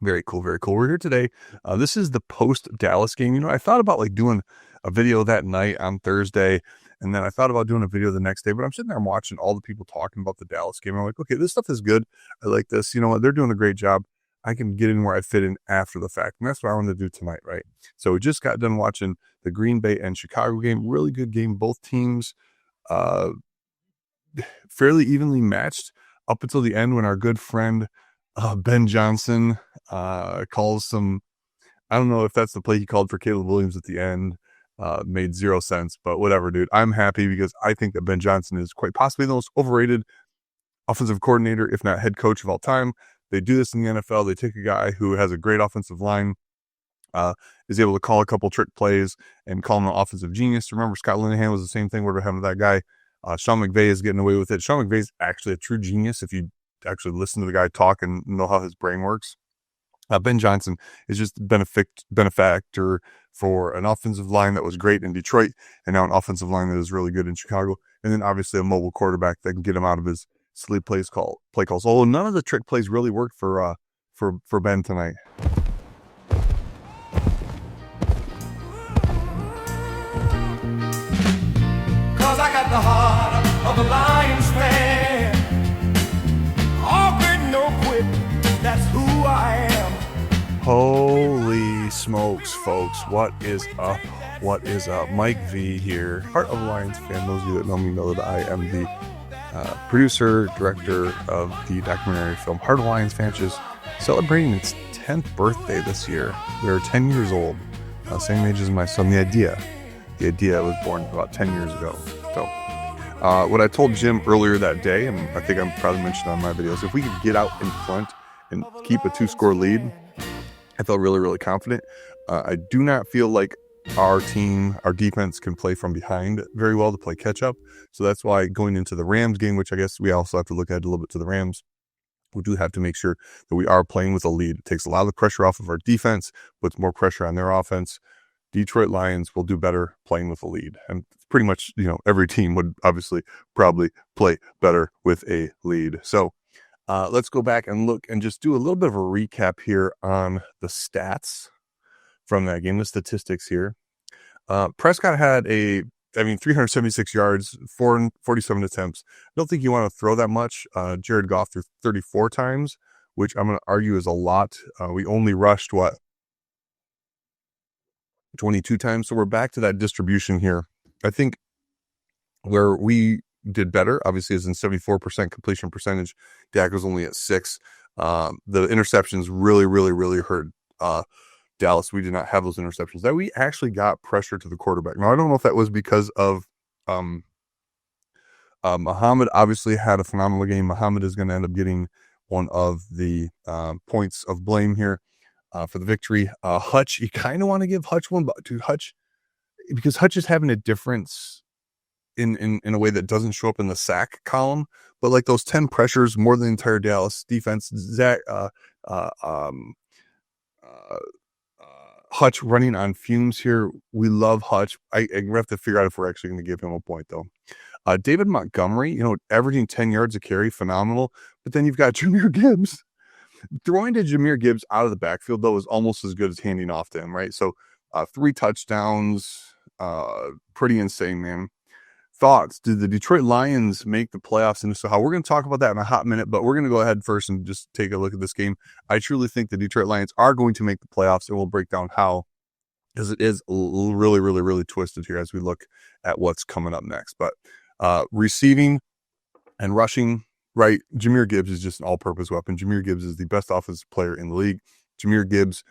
Very cool, very cool. We're here today. This is the post-Dallas game. I thought about doing a video that night on Thursday, and then I thought about doing a video the next day, but I'm sitting there, I'm watching all the people talking about the Dallas game. I'm like, okay, this stuff is good. I like this. You know what? They're doing a great job. I can get in where I fit in after the fact, and that's what I wanted to do tonight, right? So we just got done watching the Green Bay and Chicago game. Really good game. Both teams fairly evenly matched up until the end when our good friend Ben Johnson calls some, I don't know if that's the play he called for Caleb Williams at the end. Made zero sense, but whatever, dude. I'm happy because I think that Ben Johnson is quite possibly the most overrated offensive coordinator, if not head coach of all time. They do this in the NFL. They take a guy who has a great offensive line, is able to call a couple trick plays and call him an offensive genius. Remember, Scott Linehan was the same thing. What happened to that guy? Sean McVay is getting away with it. Sean McVay is actually a true genius if you actually listen to the guy talk and know how his brain works. Ben Johnson is just benefactor for an offensive line that was great in Detroit, and now an offensive line that is really good in Chicago. And then obviously a mobile quarterback that can get him out of his silly play calls. Although none of the trick plays really worked for Ben tonight. Cause I got the heart of a Lions fan. All good, no quit. That's who I am. Holy smokes, folks. What is up? What is up? Mike V here, Heart of Lions fan. Those of you that know me know that I am the producer, director of the documentary film Heart of Lions Fan, just celebrating its 10th birthday this year. They're 10 years old, same age as my son. The idea was born about 10 years ago. So what I told Jim earlier that day, and I think I'm probably mentioned on my videos, if we could get out in front and keep a 2-score lead, I felt really, really confident. I do not feel like our defense can play from behind very well to play catch up. So that's why going into the Rams game, which I guess we also have to look at a little bit to the Rams, we do have to make sure that we are playing with a lead. It takes a lot of the pressure off of our defense, puts more pressure on their offense. Detroit Lions will do better playing with a lead. And pretty much, every team would obviously probably play better with a lead. So let's go back and look and just do a little bit of a recap here on the stats from that game, the statistics here. Prescott had 376 yards, 47 attempts. I don't think you want to throw that much. Jared Goff threw 34 times, which I'm going to argue is a lot. We only rushed, 22 times. So we're back to that distribution here. I think where we did better, obviously, is in 74% completion percentage. Dak was only at 6. The interceptions really, really, really hurt Dallas. We did not have those interceptions. That we actually got pressure to the quarterback. Now, I don't know if that was because of Muhammad obviously had a phenomenal game. Muhammad is going to end up getting one of the points of blame here for the victory. Hutch, you kind of want to give Hutch one, but to Hutch, because Hutch is having a difference in a way that doesn't show up in the sack column, but like those 10 pressures more than the entire Dallas defense. Hutch running on fumes here. We love Hutch. I have to figure out if we're actually going to give him a point though. David Montgomery, averaging 10 yards a carry, phenomenal. But then you've got Jahmyr Gibbs. Throwing to Jahmyr Gibbs out of the backfield though is almost as good as handing off to him, right? So 3 touchdowns, pretty insane, man. Thoughts? Did the Detroit Lions make the playoffs? And so how we're going to talk about that in a hot minute, but we're going to go ahead first and just take a look at this game. I truly think the Detroit Lions are going to make the playoffs, and we'll break down how, because it is really, really, really twisted here as we look at what's coming up next. But receiving and rushing, right? Jahmyr Gibbs is just an all-purpose weapon. Jahmyr Gibbs is the best offensive player in the league. Jahmyr Gibbs,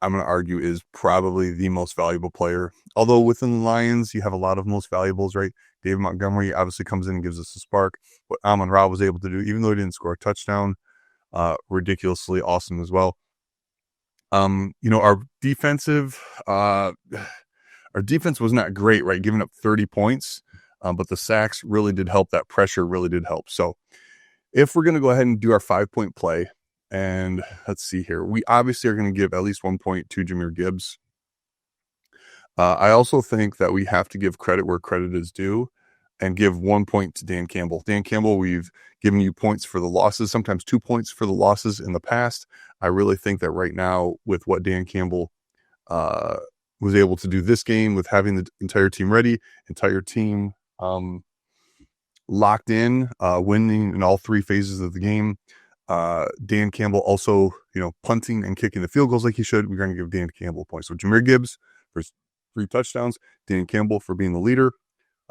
I'm going to argue, is probably the most valuable player. Although within the Lions, you have a lot of most valuables, right? David Montgomery obviously comes in and gives us a spark. What Amon-Ra was able to do, even though he didn't score a touchdown, ridiculously awesome as well. Our defense was not great, right? Giving up 30 points, but the sacks really did help. That pressure really did help. So if we're going to go ahead and do our 5-point play, and let's see here, we obviously are going to give at least 1 point to Jahmyr Gibbs. I also think that we have to give credit where credit is due. and give 1 point to Dan Campbell. Dan Campbell, we've given you points for the losses, sometimes 2 points for the losses in the past. I really think that right now, with what Dan Campbell was able to do this game, with having the entire team ready, entire team locked in, winning in all 3 phases of the game. Dan Campbell also, punting and kicking the field goals like he should. We're going to give Dan Campbell points. So Jahmyr Gibbs for his 3 touchdowns, Dan Campbell for being the leader,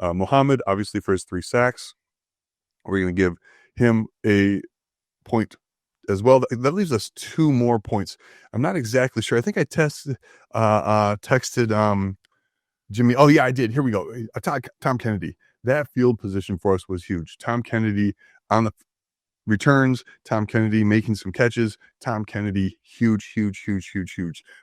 Muhammad obviously for his 3 sacks. We're going to give him a point as well. That leaves us 2 more points. I'm not exactly sure. I think I texted Jimmy. Oh yeah, I did. Here we go. Tom Kennedy. That field position for us was huge. Tom Kennedy on the returns, Tom Kennedy making some catches, Tom Kennedy, huge.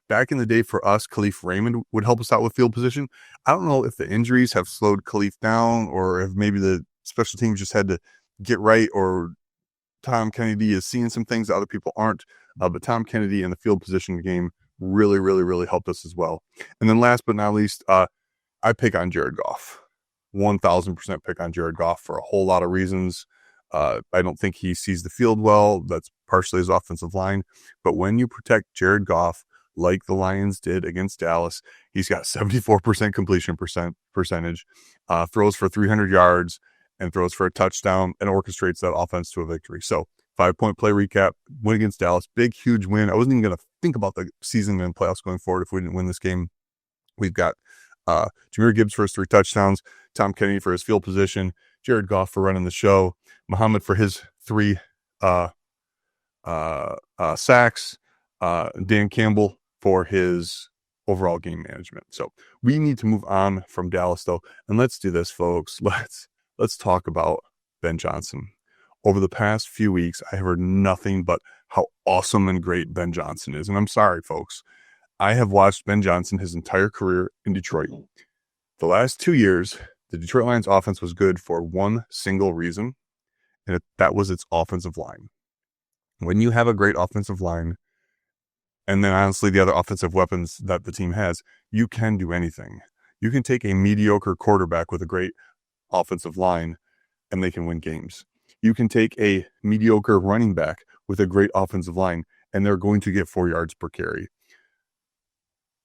Back in the day for us, Khalif Raymond would help us out with field position. I don't know if the injuries have slowed Khalif down or if maybe the special teams just had to get right, or Tom Kennedy is seeing some things that other people aren't. But Tom Kennedy in the field position game really helped us as well. And then last but not least, I pick on Jared Goff. 1000% pick on Jared Goff for a whole lot of reasons. I don't think he sees the field well. That's partially his offensive line. But when you protect Jared Goff, like the Lions did against Dallas, he's got 74% completion percentage, throws for 300 yards, and throws for a touchdown, and orchestrates that offense to a victory. So 5-point play recap, win against Dallas, big, huge win. I wasn't even going to think about the season and playoffs going forward if we didn't win this game. We've got Jahmyr Gibbs for his 3 touchdowns, Tom Kennedy for his field position, Jared Goff for running the show, Muhammad for his 3 sacks, Dan Campbell for his overall game management. So we need to move on from Dallas, though, and let's do this, folks. Let's talk about Ben Johnson. Over the past few weeks, I have heard nothing but how awesome and great Ben Johnson is. And I'm sorry, folks. I have watched Ben Johnson his entire career in Detroit. The last 2 years, the Detroit Lions offense was good for one single reason, and that was its offensive line. When you have a great offensive line, and then honestly the other offensive weapons that the team has, you can do anything. You can take a mediocre quarterback with a great offensive line, and they can win games. You can take a mediocre running back with a great offensive line, and they're going to get 4 yards per carry.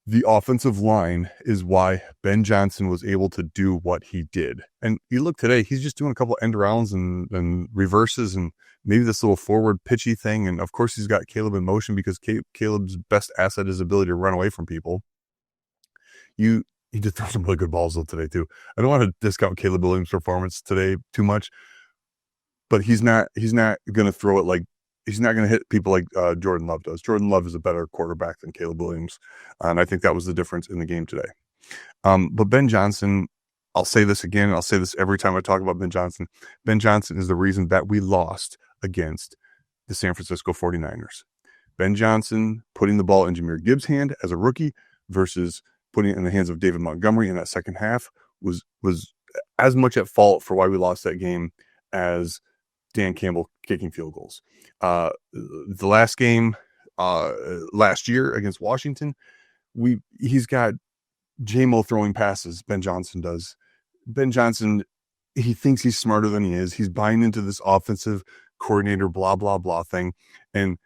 The offensive line is why Ben Johnson was able to do what he did. And you look today, he's just doing a couple end rounds and reverses and maybe this little forward pitchy thing. And of course, he's got Caleb in motion because Caleb's best asset is his ability to run away from people. He did throw some really good balls though today too. I don't want to discount Caleb Williams' performance today too much, but he's not going to throw it like, he's not going to hit people like Jordan Love does. Jordan Love is a better quarterback than Caleb Williams. And I think that was the difference in the game today. But Ben Johnson, I'll say this again, and I'll say this every time I talk about Ben Johnson. Ben Johnson is the reason that we lost against the San Francisco 49ers. Ben Johnson putting the ball in Jahmyr Gibbs' hand as a rookie versus putting it in the hands of David Montgomery in that second half was as much at fault for why we lost that game as Dan Campbell kicking field goals. The last game last year against Washington, he's got J-Mo throwing passes. Ben Johnson does. Ben Johnson, he thinks he's smarter than he is. He's buying into this offensive coordinator blah blah blah thing, and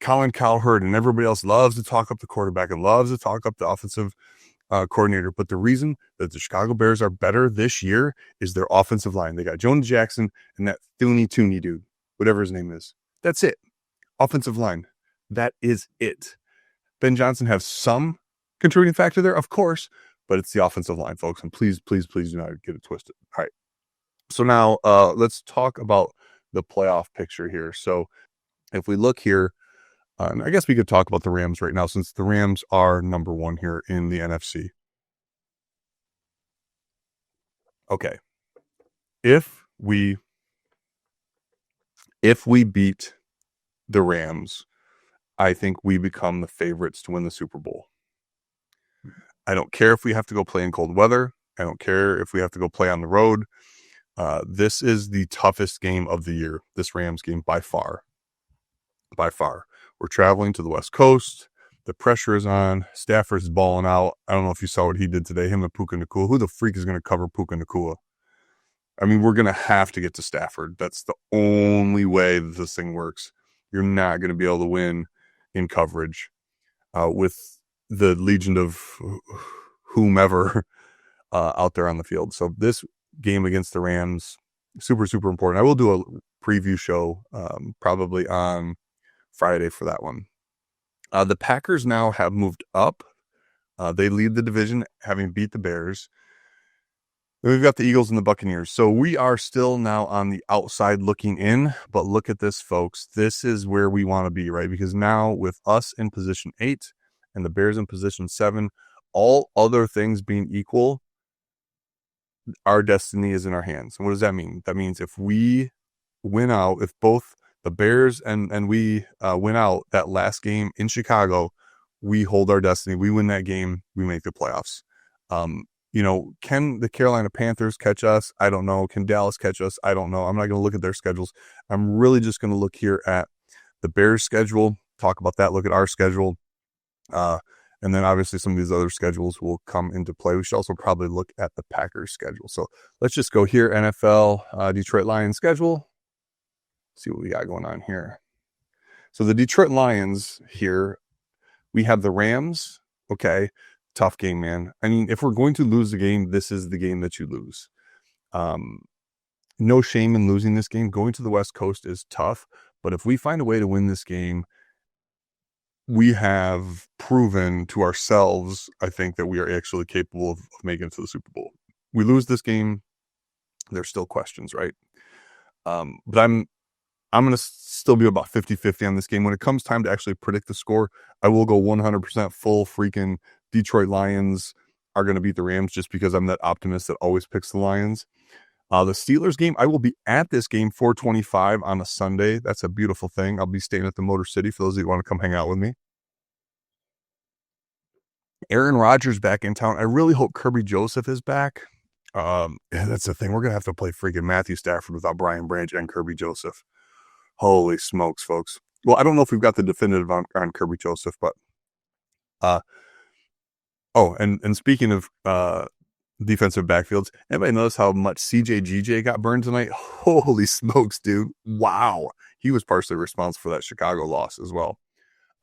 Colin Cowherd and everybody else loves to talk up the quarterback and loves to talk up the offensive coordinator. But the reason that the Chicago Bears are better this year is their offensive line. They got Jonah Jackson and that Tooney dude, whatever his name is. That's it. Offensive line. That is it. Ben Johnson has some contributing factor there, of course, but it's the offensive line, folks. And please do not get it twisted. All right. So now let's talk about the playoff picture here. So if we look here, and I guess we could talk about the Rams right now since the Rams are number 1 here in the NFC. Okay. If we beat the Rams, I think we become the favorites to win the Super Bowl. I don't care if we have to go play in cold weather. I don't care if we have to go play on the road. This is the toughest game of the year, this Rams game, by far. By far. We're traveling to the West Coast. The pressure is on. Stafford's balling out. I don't know if you saw what he did today, him and Puka Nacua. Who the freak is going to cover Puka Nacua? I mean, we're going to have to get to Stafford. That's the only way that this thing works. You're not going to be able to win in coverage with the legion of whomever out there on the field. So this game against the Rams, super, super important. I will do a preview show probably on Friday for that one. The Packers now have moved up. They lead the division, having beat the Bears. Then we've got the Eagles and the Buccaneers. So we are still now on the outside looking in, but look at this, folks. This is where we want to be, right? Because now with us in position 8 and the Bears in position 7, all other things being equal, our destiny is in our hands. And what does that mean? That means if we win out, if both the Bears and we win out that last game in Chicago, we hold our destiny. We win that game, we make the playoffs. Can the Carolina Panthers catch us? I don't know. Can Dallas catch us? I don't know. I'm not going to look at their schedules. I'm really just going to look here at the Bears schedule, talk about that, look at our schedule. And then obviously some of these other schedules will come into play. We should also probably look at the Packers schedule. So let's just go here. NFL Detroit Lions schedule. See what we got going on here. So the Detroit Lions here, we have the Rams. Okay. Tough game, man. I mean, if we're going to lose the game, this is the game that you lose. No shame in losing this game. Going to the West Coast is tough, but if we find a way to win this game, we have proven to ourselves, I think, that we are actually capable of making it to the Super Bowl. We lose this game, there's still questions, right? But I'm going to still be about 50-50 on this game. When it comes time to actually predict the score, I will go 100% full freaking Detroit Lions are going to beat the Rams just because I'm that optimist that always picks the Lions. The Steelers game, I will be at this game 4:25 on a Sunday. That's a beautiful thing. I'll be staying at the Motor City for those of you who want to come hang out with me. Aaron Rodgers back in town. I really hope Kirby Joseph is back. That's the thing. We're going to have to play freaking Matthew Stafford without Brian Branch and Kirby Joseph. Holy smokes, folks. Well, I don't know if we've got the definitive on Kirby Joseph, but and speaking of defensive backfields, anybody notice how much CJ got burned tonight? Holy smokes, dude. Wow. He was partially responsible for that Chicago loss as well.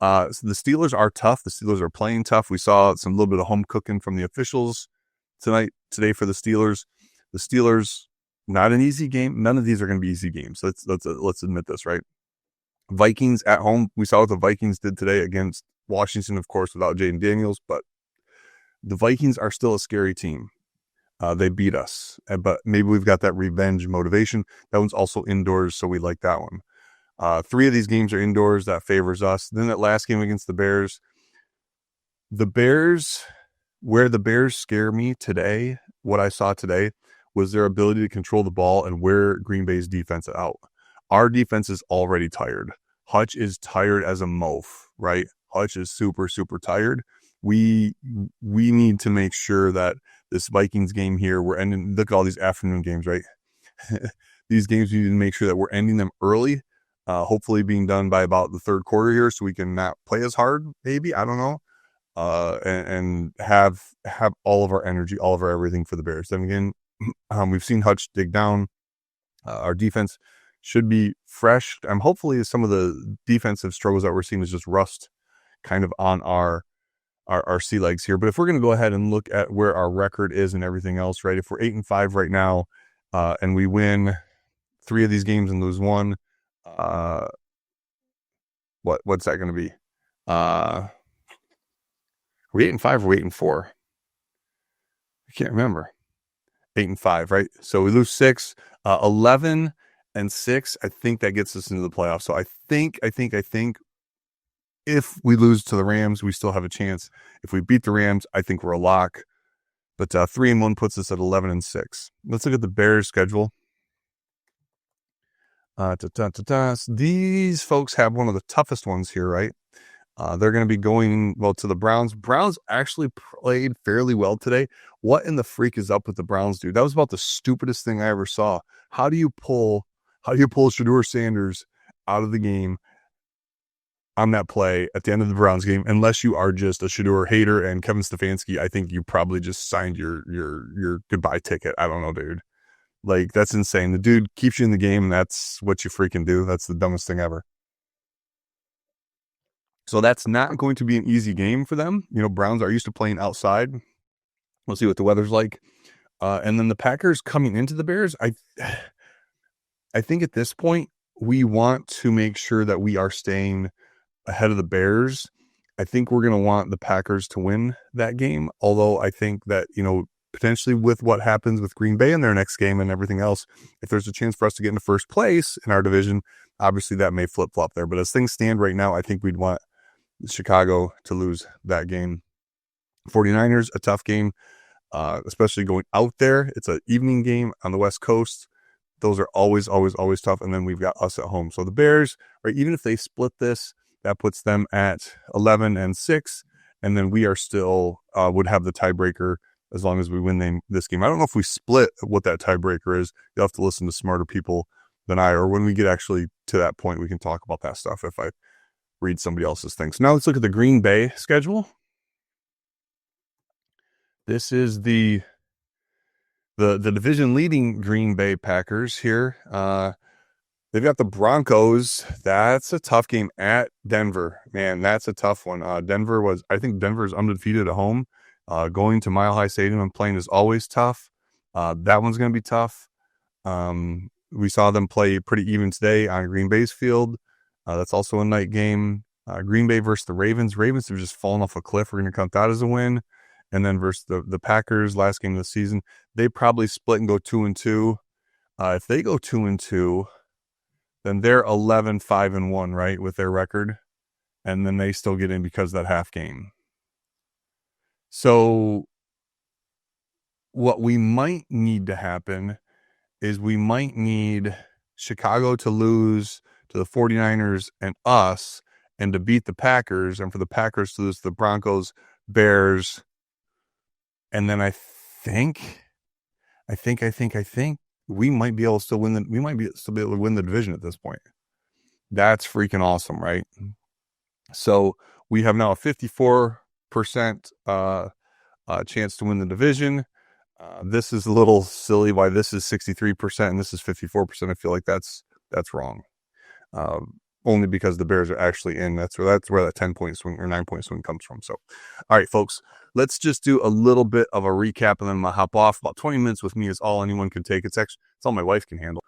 So the Steelers are tough. The Steelers are playing tough. We saw some little bit of home cooking from the officials today for the Steelers. The Steelers, not an easy game. None of these are going to be easy games. Let's admit this, right? Vikings at home. We saw what the Vikings did today against Washington, of course, without Jaden Daniels, but the Vikings are still a scary team. They beat us, but maybe we've got that revenge motivation. That one's also indoors, so we like that one. 3 of these games are indoors. That favors us. Then that last game against the Bears, where the Bears scare me today, what I saw today was their ability to control the ball and wear Green Bay's defense out. Our defense is already tired. Hutch is tired as a moaf, right? Hutch is super, super tired. We need to make sure that this Vikings game here, we're ending, look at all these afternoon games, right? These games, we need to make sure that we're ending them early, hopefully being done by about the third quarter here so we can not play as hard, maybe, I don't know, and have all of our energy, all of our everything for the Bears. Then again, we've seen Hutch dig down. Our defense should be fresh. Hopefully some of the defensive struggles that we're seeing is just rust kind of on our sea legs here. But if we're going to go ahead and look at where our record is and everything else, right? If we're 8-5 right now, and we win 3 of these games and lose 1, what's that going to be? Are we 8-5 or 8-4? I can't remember. 8-5, right? So we lose 6, 11-6. I think that gets us into the playoffs. So I think if we lose to the Rams, we still have a chance. If we beat the Rams, I think we're a lock. But 3-1 puts us at 11-6. Let's look at the Bears schedule. These folks have one of the toughest ones here, right? They're going to be going, to the Browns. Browns actually played fairly well today. What in the freak is up with the Browns, dude? That was about the stupidest thing I ever saw. How do you pull Shedeur Sanders out of the game on that play at the end of the Browns game, unless you are just a Shedeur hater? And Kevin Stefanski, I think you probably just signed your goodbye ticket. I don't know, dude. Like, that's insane. The dude keeps you in the game, and that's what you freaking do. That's the dumbest thing ever. So that's not going to be an easy game for them. Browns are used to playing outside. We'll see what the weather's like. And then the Packers coming into the Bears, I think at this point, we want to make sure that we are staying ahead of the Bears. I think we're going to want the Packers to win that game. Although I think that, potentially with what happens with Green Bay in their next game and everything else, if there's a chance for us to get into first place in our division, obviously that may flip-flop there. But as things stand right now, I think we'd want Chicago to lose that game. 49ers, a tough game, especially going out there. It's an evening game on the West Coast. Those are always, always, always tough. And then we've got us at home. So the Bears, right, even if they split this, that puts them at 11-6. And then we are still would have the tiebreaker as long as we win this game. I don't know if we split what that tiebreaker is. You'll have to listen to smarter people than I, or when we get actually to that point, we can talk about that stuff if I read somebody else's things. So now let's look at the Green Bay schedule. This is the division leading Green Bay Packers here. They've got the Broncos. That's a tough game at Denver. Man, that's a tough one. I think Denver's undefeated at home. Going to Mile High Stadium and playing is always tough. That one's going to be tough. We saw them play pretty even today on Green Bay's field. That's also a night game. Green Bay versus the Ravens. Ravens have just fallen off a cliff. We're going to count that as a win. And then versus the Packers, last game of the season, they probably split and go 2-2. If they go 2-2, then they're 11-5-1, right, with their record. And then they still get in because of that half game. So what we might need to happen is we might need Chicago to lose to the 49ers and us, and to beat the Packers, and for the Packers to lose to the Broncos, Bears. And then I think we might be able to still win we might still be able to win the division at this point. That's freaking awesome, right? So we have now a 54% chance to win the division. This is a little silly why this is 63% and this is 54%. I feel like that's wrong. Only because the Bears are actually in. That's where that 10-point swing or 9-point swing comes from. So, all right, folks, let's just do a little bit of a recap and then I'm going to hop off. About 20 minutes with me is all anyone can take. It's all my wife can handle.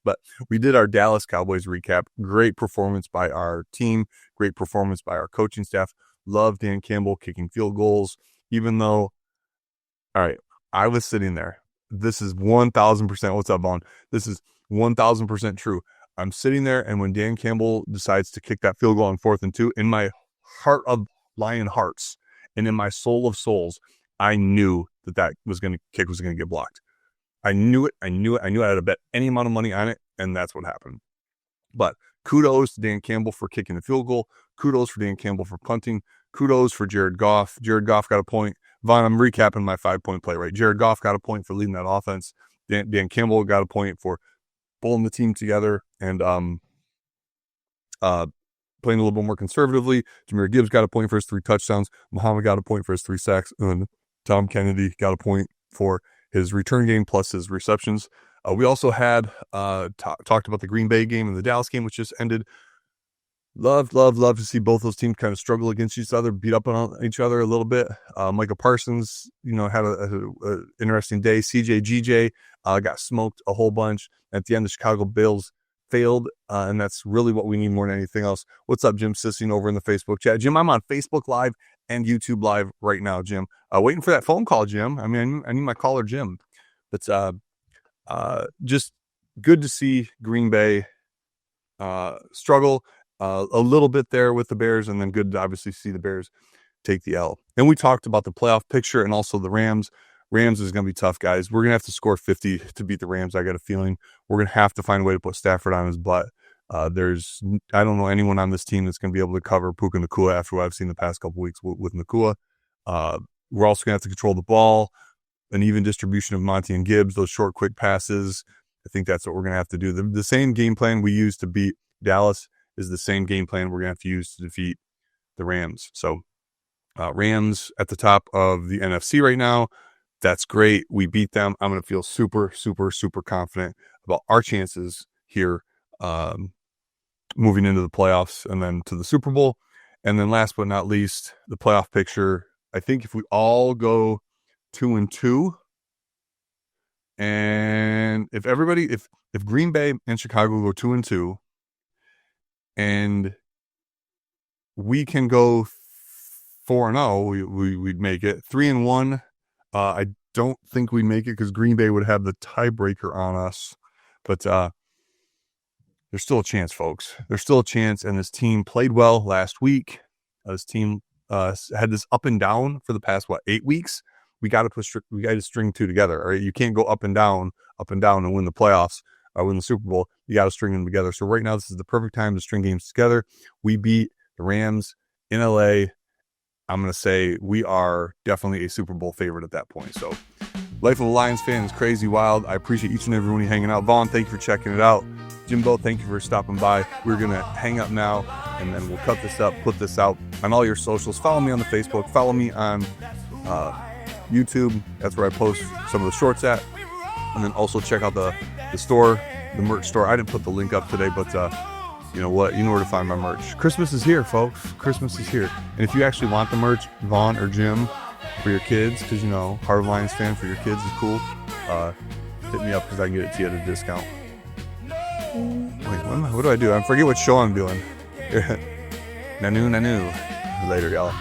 But we did our Dallas Cowboys recap. Great performance by our team. Great performance by our coaching staff. Love Dan Campbell kicking field goals, even though, all right, I was sitting there. This is 1,000%. What's up, Vaughn? This is 1,000% true. I'm sitting there, and when Dan Campbell decides to kick that field goal on 4th and 2, in my heart of lion hearts and in my soul of souls, I knew that kick was going to get blocked. I knew it. I had to bet any amount of money on it, and that's what happened. But kudos to Dan Campbell for kicking the field goal. Kudos for Dan Campbell for punting. Kudos for Jared Goff. Jared Goff got a point. Vaughn, I'm recapping my 5-point play, right? Jared Goff got a point for leading that offense. Dan Campbell got a point for pulling the team together and playing a little bit more conservatively. Jahmyr Gibbs got a point for his 3 touchdowns. Muhammad got a point for his 3 sacks. And Tom Kennedy got a point for his return game plus his receptions. We also had talked about the Green Bay game and the Dallas game, which just ended. Love to see both those teams kind of struggle against each other, beat up on each other a little bit. Micah Parsons, had a interesting day. CJ got smoked a whole bunch. At the end, the Chicago Bills failed, and that's really what we need more than anything else. What's up, Jim Sissing over in the Facebook chat? Jim, I'm on Facebook Live and YouTube Live right now, Jim. Waiting for that phone call, Jim. I mean, I need my caller, Jim. But just good to see Green Bay struggle a little bit there with the Bears, and then good to obviously see the Bears take the L. And we talked about the playoff picture and also the Rams. Rams is going to be tough, guys. We're going to have to score 50 to beat the Rams. I got a feeling we're going to have to find a way to put Stafford on his butt. I don't know anyone on this team that's going to be able to cover Puka Nacua after what I've seen the past couple weeks with Nacua. We're also going to have to control the ball, an even distribution of Monty and Gibbs, those short, quick passes. I think that's what we're going to have to do. The same game plan we used to beat Dallas is the same game plan we're going to have to use to defeat the Rams. So Rams at the top of the NFC right now. That's great. We beat them. I'm going to feel super, super, super confident about our chances here moving into the playoffs and then to the Super Bowl. And then last but not least, the playoff picture. I think if we all go 2-2, and if Green Bay and Chicago go 2-2, and we can go 4-0, we'd make it. 3-1, I don't think we'd make it because Green Bay would have the tiebreaker on us. But there's still a chance, folks. There's still a chance, and this team played well last week. This team had this up and down for the past 8 weeks. We got to string two together. All right, you can't go up and down, and win the playoffs, win the Super Bowl. You got to string them together. So right now, this is the perfect time to string games together. We beat the Rams in LA. I'm going to say we are definitely a Super Bowl favorite at that point. So life of a Lions fan is crazy wild. I appreciate each and every one of you hanging out. Vaughn, thank you for checking it out. Jimbo, thank you for stopping by. We're going to hang up now, and then we'll cut this up, put this out on all your socials. Follow me on the Facebook. Follow me on YouTube. That's where I post some of the shorts at. And then also check out the store, the merch store. I didn't put the link up today, but you know what? You know where to find my merch. Christmas is here, folks. Christmas is here. And if you actually want the merch, Vaughn or Jim, for your kids, because, you know, Heart of Lions fan for your kids is cool, hit me up because I can get it to you at a discount. Wait, what do I do? I forget what show I'm doing. Nanu. Later, y'all.